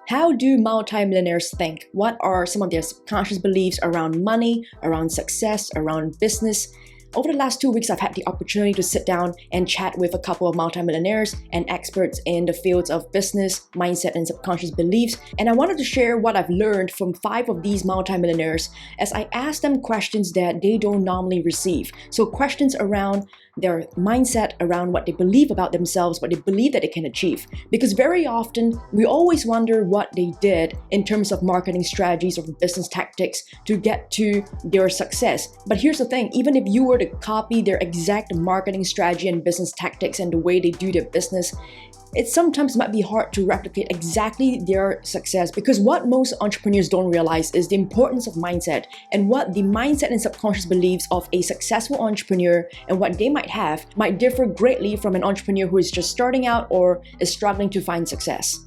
How do multi-millionaires think? What are some of their subconscious beliefs around money, around success, around business? Over the last 2 weeks, I've had the opportunity to sit down and chat with a couple of multi-millionaires and experts in the fields of business, mindset, and subconscious beliefs. And I wanted to share what I've learned from 5 of these multi-millionaires as I asked them questions that they don't normally receive. So questions around their mindset, around what they believe about themselves, what they believe that they can achieve. Because very often, we always wonder what they did in terms of marketing strategies or business tactics to get to their success. But here's the thing, even if you were to copy their exact marketing strategy and business tactics and the way they do their business, it sometimes might be hard to replicate exactly their success, because what most entrepreneurs don't realize is the importance of mindset and what the mindset and subconscious beliefs of a successful entrepreneur and what they might have might differ greatly from an entrepreneur who is just starting out or is struggling to find success.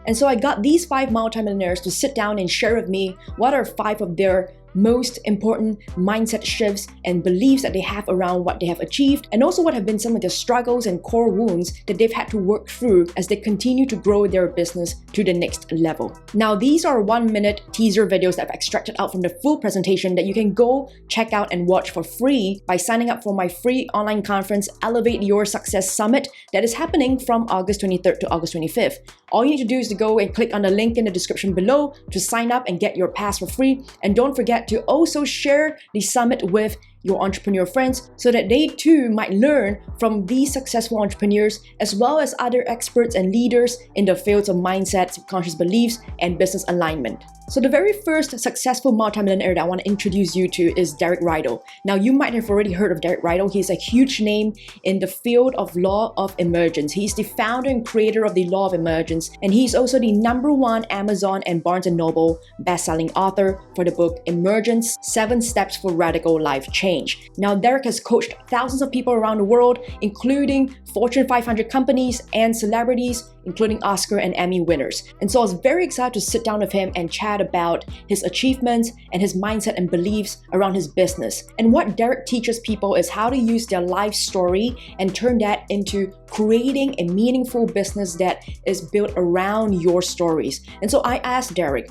And so I got these 5 multimillionaires to sit down and share with me what are 5 of their most important mindset shifts and beliefs that they have around what they have achieved, and also what have been some of the struggles and core wounds that they've had to work through as they continue to grow their business to the next level. Now, these are 1-minute teaser videos that I've extracted out from the full presentation that you can go check out and watch for free by signing up for my free online conference, Elevate Your Success Summit, that is happening from August 23rd to August 25th. All you need to do is to go and click on the link in the description below to sign up and get your pass for free. And don't forget to also share the summit with your entrepreneur friends so that they too might learn from these successful entrepreneurs as well as other experts and leaders in the fields of mindset, subconscious beliefs, and business alignment. So the very first successful multimillionaire that I want to introduce you to is Derek Rydall. Now, you might have already heard of Derek Rydall. He's a huge name in the field of law of emergence. He's the founder and creator of the law of emergence, and he's also the #1 Amazon and Barnes & Noble best-selling author for the book Emergence, 7 Steps for Radical Life Change. Now, Derek has coached thousands of people around the world, including Fortune 500 companies and celebrities, including Oscar and Emmy winners. And so I was very excited to sit down with him and chat about his achievements and his mindset and beliefs around his business. And what Derek teaches people is how to use their life story and turn that into creating a meaningful business that is built around your stories. And so I asked Derek,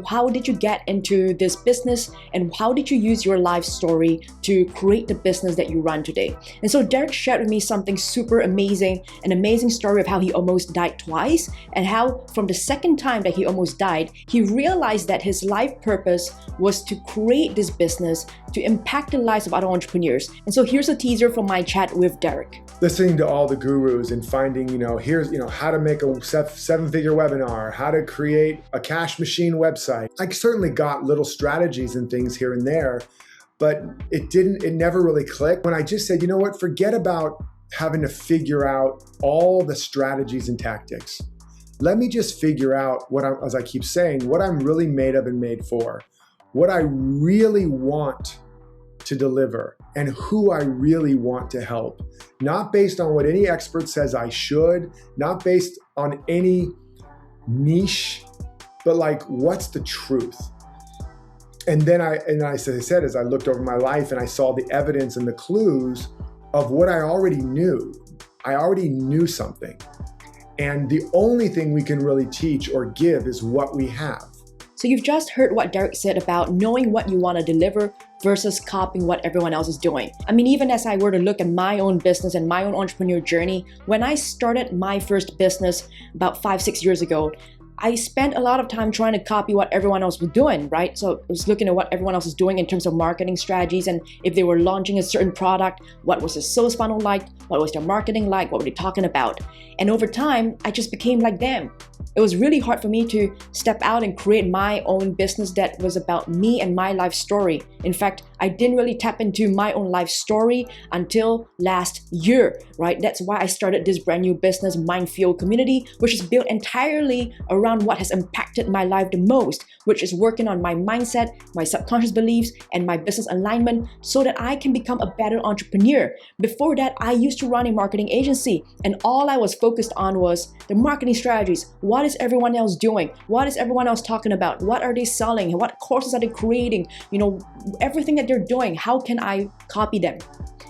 how did you get into this business and how did you use your life story to create the business that you run today? And so Derek shared with me something super amazing, an amazing story of how he almost died twice, and how from the second time that he almost died, he realized that his life purpose was to create this business to impact the lives of other entrepreneurs. And so here's a teaser from my chat with Derek. Listening to all the gurus and finding, here's, how to make a 7-figure webinar, how to create a cash machine website. I certainly got little strategies and things here and there, but it never really clicked. When I just said, forget about having to figure out all the strategies and tactics. Let me just figure out as I keep saying, what I'm really made of and made for, what I really want to deliver, and who I really want to help. Not based on what any expert says I should, not based on any niche, but like, what's the truth? And then as I said, as I looked over my life and I saw the evidence and the clues of what I already knew. I already knew something. And the only thing we can really teach or give is what we have. So you've just heard what Derek said about knowing what you want to deliver versus copying what everyone else is doing. I mean, even as I were to look at my own business and my own entrepreneur journey, when I started my first business about 5-6 years ago, I spent a lot of time trying to copy what everyone else was doing, right? So I was looking at what everyone else was doing in terms of marketing strategies, and if they were launching a certain product, what was the sales funnel like? What was their marketing like? What were they talking about? And over time, I just became like them. It was really hard for me to step out and create my own business that was about me and my life story. In fact, I didn't really tap into my own life story until last year, right? That's why I started this brand new business, Mindfield Community, which is built entirely around what has impacted my life the most, which is working on my mindset, my subconscious beliefs, and my business alignment so that I can become a better entrepreneur. Before that, I used to run a marketing agency, and all I was focused on was the marketing strategies. What is everyone else doing? What is everyone else talking about? What are they selling? What courses are they creating? Everything that they're doing, how can I copy them?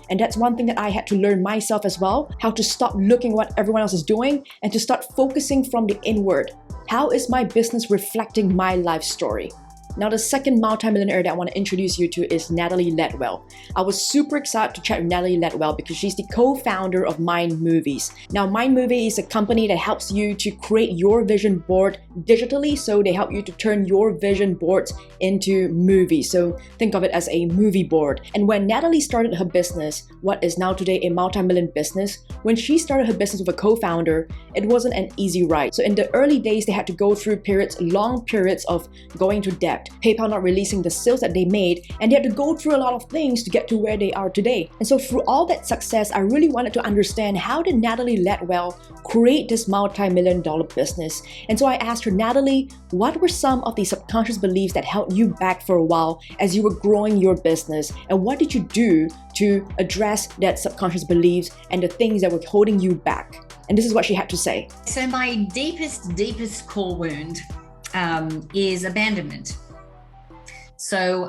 And that's one thing that I had to learn myself as well, how to stop looking what everyone else is doing and to start focusing from the inward. How is my business reflecting my life story? Now, the second multimillionaire that I want to introduce you to is Natalie Ledwell. I was super excited to chat with Natalie Ledwell because she's the co-founder of Mind Movies. Now, Mind Movie is a company that helps you to create your vision board digitally. So they help you to turn your vision boards into movies. So think of it as a movie board. And when Natalie started her business, what is now today a multi-million business, when she started her business with a co-founder, it wasn't an easy ride. So in the early days, they had to go through long periods of going to debt, PayPal not releasing the sales that they made, and they had to go through a lot of things to get to where they are today. And so through all that success, I really wanted to understand, how did Natalie Ledwell create this multi-million-dollar business? And so I asked her, Natalie, what were some of the subconscious beliefs that held you back for a while as you were growing your business? And what did you do to address that subconscious beliefs and the things that were holding you back? And this is what she had to say. So my deepest core wound is abandonment. So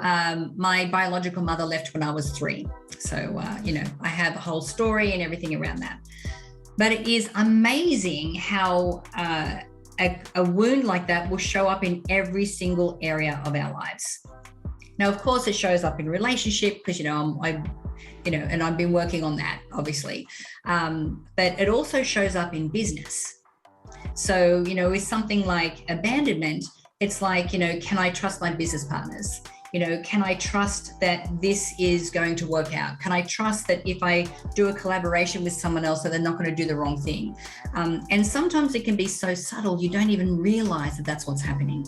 my biological mother left when I was 3. So, I have a whole story and everything around that. But it is amazing how a wound like that will show up in every single area of our lives. Now, of course, it shows up in relationship because, and I've been working on that, obviously. But it also shows up in business. So, with something like abandonment, it's like, can I trust my business partners? Can I trust that this is going to work out? Can I trust that if I do a collaboration with someone else, that they're not going to do the wrong thing? And sometimes it can be so subtle, you don't even realize that that's what's happening.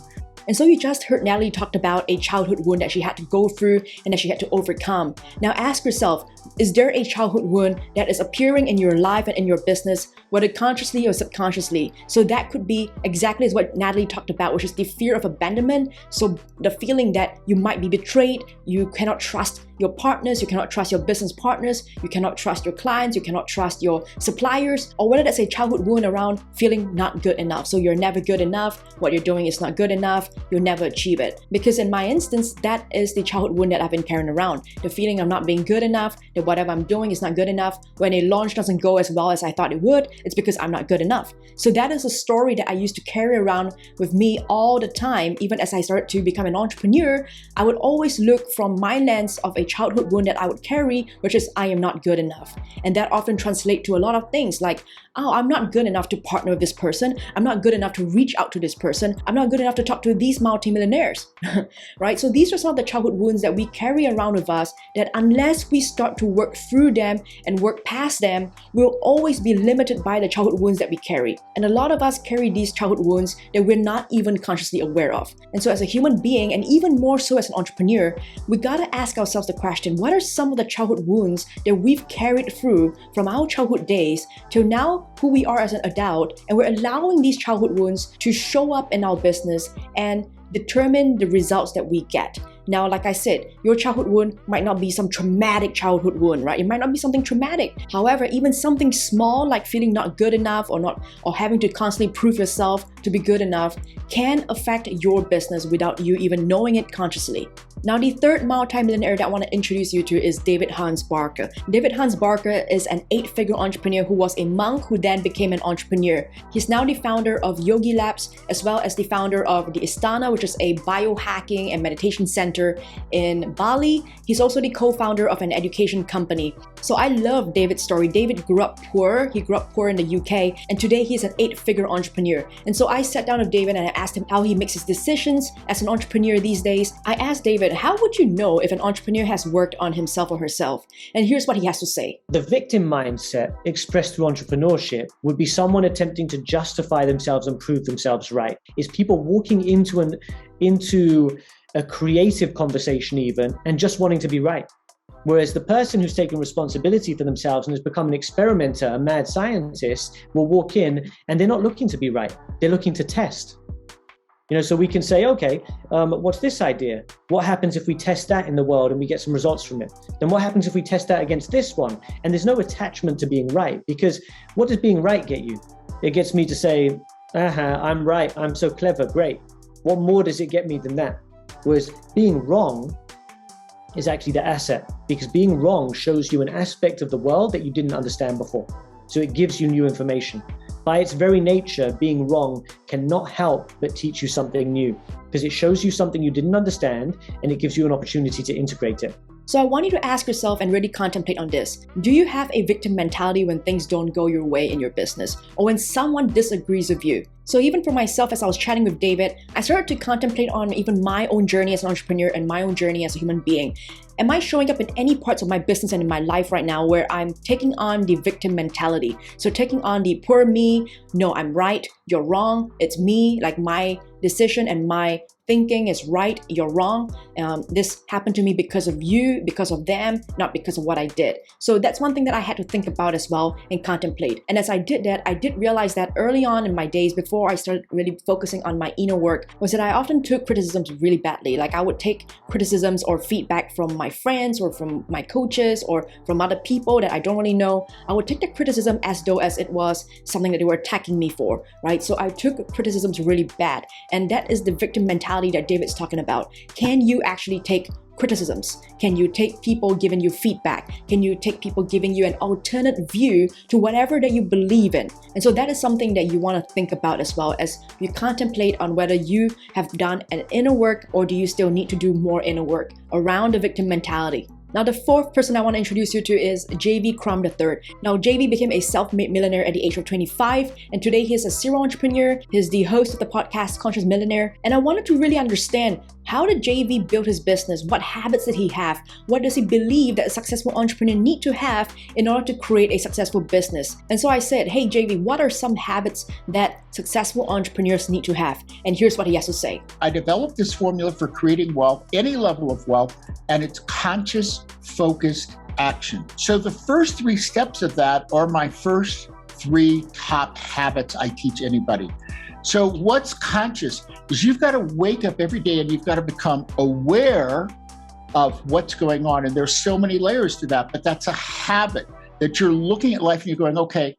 And so you just heard Natalie talked about a childhood wound that she had to go through and that she had to overcome. Now ask yourself, is there a childhood wound that is appearing in your life and in your business, whether consciously or subconsciously? So that could be exactly as what Natalie talked about, which is the fear of abandonment. So the feeling that you might be betrayed, you cannot trust your partners, you cannot trust your business partners, you cannot trust your clients, you cannot trust your suppliers, or whether that's a childhood wound around feeling not good enough. So you're never good enough, what you're doing is not good enough, you'll never achieve it. Because in my instance, that is the childhood wound that I've been carrying around. The feeling I'm not being good enough, that whatever I'm doing is not good enough. When a launch doesn't go as well as I thought it would, it's because I'm not good enough. So that is a story that I used to carry around with me all the time. Even as I started to become an entrepreneur, I would always look from my lens of a childhood wound that I would carry, which is I am not good enough. And that often translates to a lot of things like, oh, I'm not good enough to partner with this person. I'm not good enough to reach out to this person. I'm not good enough to talk to these multimillionaires, right? So these are some of the childhood wounds that we carry around with us that unless we start to work through them and work past them, we'll always be limited by the childhood wounds that we carry. And a lot of us carry these childhood wounds that we're not even consciously aware of. And so as a human being, and even more so as an entrepreneur, we gotta ask ourselves the question, what are some of the childhood wounds that we've carried through from our childhood days till now who we are as an adult, and we're allowing these childhood wounds to show up in our business and determine the results that we get. Now, like I said, your childhood wound might not be some traumatic childhood wound, right? It might not be something traumatic. However, even something small like feeling not good enough or having to constantly prove yourself to be good enough can affect your business without you even knowing it consciously. Now, the third multimillionaire that I want to introduce you to is David Hans Barker. David Hans Barker is an 8-figure entrepreneur who was a monk who then became an entrepreneur. He's now the founder of YogiLab, as well as the founder of The Istana, which is a biohacking and meditation center in Bali. He's also the co-founder of an education company. So I love David's story. David grew up poor. He grew up poor in the UK, and today he's an 8-figure entrepreneur. And so I sat down with David and I asked him how he makes his decisions as an entrepreneur these days. I asked David, how would you know if an entrepreneur has worked on himself or herself? And here's what he has to say. The victim mindset expressed through entrepreneurship would be someone attempting to justify themselves and prove themselves right. It's people walking into a creative conversation even and just wanting to be right. Whereas the person who's taken responsibility for themselves and has become an experimenter, a mad scientist, will walk in and they're not looking to be right. They're looking to test. So we can say, okay, what's this idea? What happens if we test that in the world and we get some results from it? Then what happens if we test that against this one? And there's no attachment to being right, because what does being right get you? It gets me to say, I'm right. I'm so clever. Great. What more does it get me than that? Whereas being wrong is actually the asset, because being wrong shows you an aspect of the world that you didn't understand before. So it gives you new information. By its very nature, being wrong cannot help but teach you something new, because it shows you something you didn't understand and it gives you an opportunity to integrate it. So I want you to ask yourself and really contemplate on this. Do you have a victim mentality when things don't go your way in your business, or when someone disagrees with you? So even for myself, as I was chatting with David, I started to contemplate on even my own journey as an entrepreneur and my own journey as a human being. Am I showing up in any parts of my business and in my life right now where I'm taking on the victim mentality? So taking on the poor me, no, I'm right, you're wrong, it's me, like my decision and my thinking is right, you're wrong. This happened to me because of you, because of them, not because of what I did. So that's one thing that I had to think about as well and contemplate. And as I did that, I did realize that early on in my days, before I started really focusing on my inner work, was that I often took criticisms really badly. Like I would take criticisms or feedback from my friends or from my coaches or from other people that I don't really know. I would take the criticism as though as it was something that they were attacking me for, right? So I took criticisms really bad. And that is the victim mentality that David's talking about. Can you actually take criticisms? Can you take people giving you feedback? Can you take people giving you an alternate view to whatever that you believe in? And so that is something that you want to think about as well as you contemplate on whether you have done an inner work or do you still need to do more inner work around the victim mentality. Now, the fourth person I want to introduce you to is Crum III. Now, JV became a self-made millionaire at the age of 25, and today he is a serial entrepreneur. He's the host of the podcast Conscious Millionaire, and I wanted to really understand, how did JV build his business? What habits did he have? What does he believe that a successful entrepreneur need to have in order to create a successful business? And so I said, hey JV, what are some habits that successful entrepreneurs need to have? And here's what he has to say. I developed this formula for creating wealth, any level of wealth, and it's conscious, focused action. So the first 3 steps of that are my first 3 top habits I teach anybody. So what's conscious is you've got to wake up every day and you've got to become aware of what's going on. And there's so many layers to that, but that's a habit that you're looking at life and you're going, okay,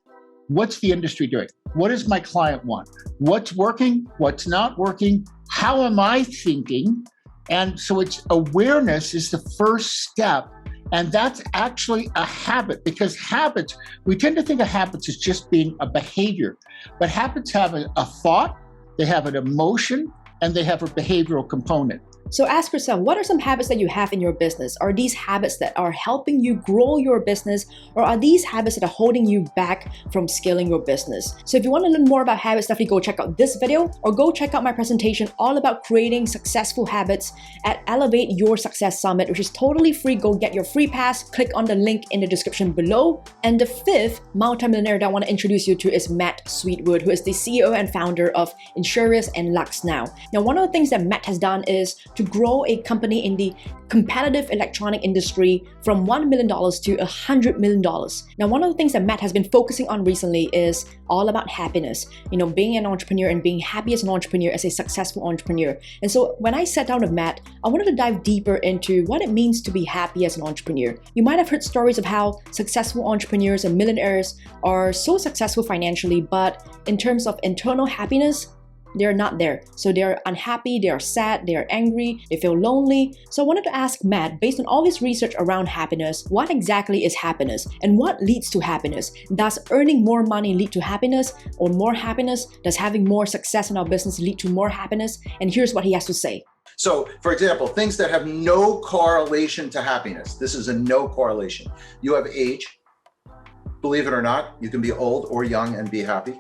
what's the industry doing? What does my client want? What's working? What's not working? How am I thinking? And so it's awareness is the first step. And that's actually a habit, because habits, we tend to think of habits as just being a behavior, but habits have a thought, they have an emotion, and they have a behavioral component. So ask yourself, what are some habits that you have in your business? Are these habits that are helping you grow your business, or are these habits that are holding you back from scaling your business? So if you want to learn more about habits, definitely go check out this video or go check out my presentation all about creating successful habits at Elevate Your Success Summit, which is totally free. Go get your free pass. Click on the link in the description below. And the 5th multi-millionaire that I want to introduce you to is Matt Sweetwood, who is the CEO and founder of Insurious and Luxnow. Now, one of the things that Matt has done is to grow a company in the competitive electronic industry from $1 million to $100 million. Now, one of the things that Matt has been focusing on recently is all about happiness. You know, being an entrepreneur and being happy as an entrepreneur, as a successful entrepreneur. And so when I sat down with Matt, I wanted to dive deeper into what it means to be happy as an entrepreneur. You might have heard stories of how successful entrepreneurs and millionaires are so successful financially, but in terms of internal happiness, they're not there. So they're unhappy, they are sad, they are angry, they feel lonely. So I wanted to ask Matt, based on all this research around happiness, what exactly is happiness and what leads to happiness? Does earning more money lead to happiness or more happiness? Does having more success in our business lead to more happiness? And here's what he has to say. So, for example, things that have no correlation to happiness. This is a no correlation. You have age. Believe it or not, you can be old or young and be happy.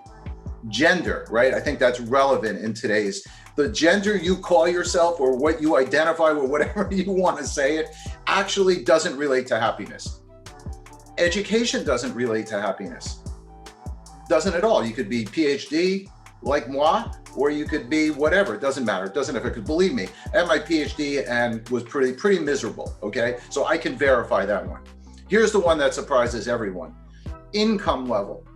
Gender, right? I think that's relevant in today's, the gender you call yourself or what you identify with, whatever you want to say it, actually doesn't relate to happiness. Education doesn't relate to happiness. Doesn't at all. You could be PhD like moi, or you could be whatever. It doesn't matter. It doesn't, if it could, believe me, I had my PhD and was pretty miserable, okay? So I can verify that one. Here's the one that surprises everyone. Income level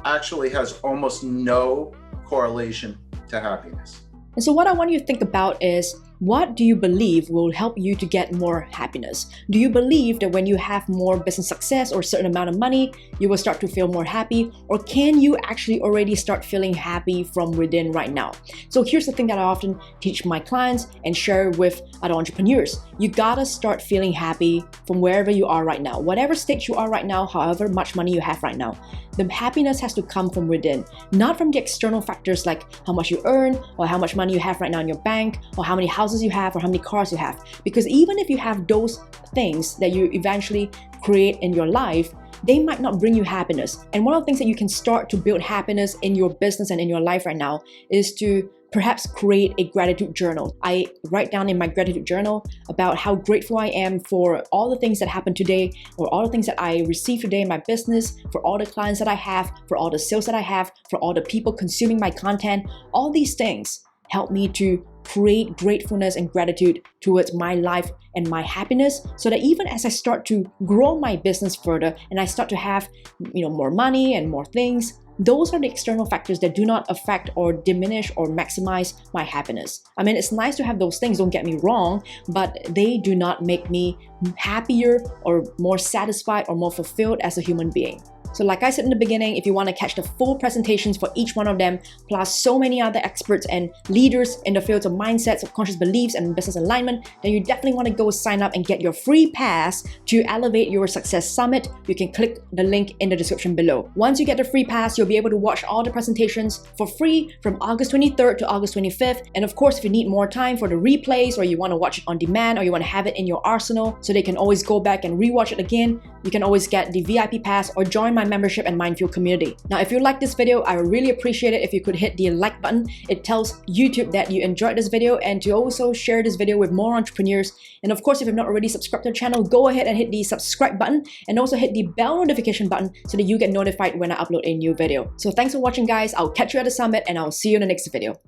actually has almost no correlation to happiness. And so what I want you to think about is, What do you believe will help you to get more happiness? Do you believe that when you have more business success or a certain amount of money, you will start to feel more happy? Or can you actually already start feeling happy from within right now? So here's the thing that I often teach my clients and share with other entrepreneurs. You gotta start feeling happy from wherever you are right now. Whatever stage you are right now, however much money you have right now, the happiness has to come from within, not from the external factors like how much you earn or how much money you have right now in your bank or how many houses you have or how many cars you have. Because even if you have those things that you eventually create in your life, they might not bring you happiness. And one of the things that you can start to build happiness in your business and in your life right now is to perhaps create a gratitude journal. I write down in my gratitude journal about how grateful I am for all the things that happened today, or all the things that I received today in my business, for all the clients that I have, for all the sales that I have, for all the people consuming my content. All these things help me to create gratefulness and gratitude towards my life and my happiness, so that even as I start to grow my business further and I start to have more money and more things, those are the external factors that do not affect or diminish or maximize my happiness. I mean, it's nice to have those things, don't get me wrong, but they do not make me happier or more satisfied or more fulfilled as a human being. So like I said in the beginning, if you want to catch the full presentations for each one of them, plus so many other experts and leaders in the fields of mindset, subconscious beliefs, and business alignment, then you definitely want to go sign up and get your free pass to Elevate Your Success Summit. You can click the link in the description below. Once you get the free pass, you'll be able to watch all the presentations for free from August 23rd to August 25th. And of course, if you need more time for the replays, or you want to watch it on demand, or you want to have it in your arsenal so they can always go back and rewatch it again, you can always get the VIP pass or join my membership and Mindfield community. Now, if you like this video, I would really appreciate it if you could hit the like button. It tells YouTube that you enjoyed this video, and to also share this video with more entrepreneurs. And of course, if you've not already subscribed to the channel, go ahead and hit the subscribe button, and also hit the bell notification button so that you get notified when I upload a new video. So thanks for watching, guys. I'll catch you at the summit, and I'll see you in the next video.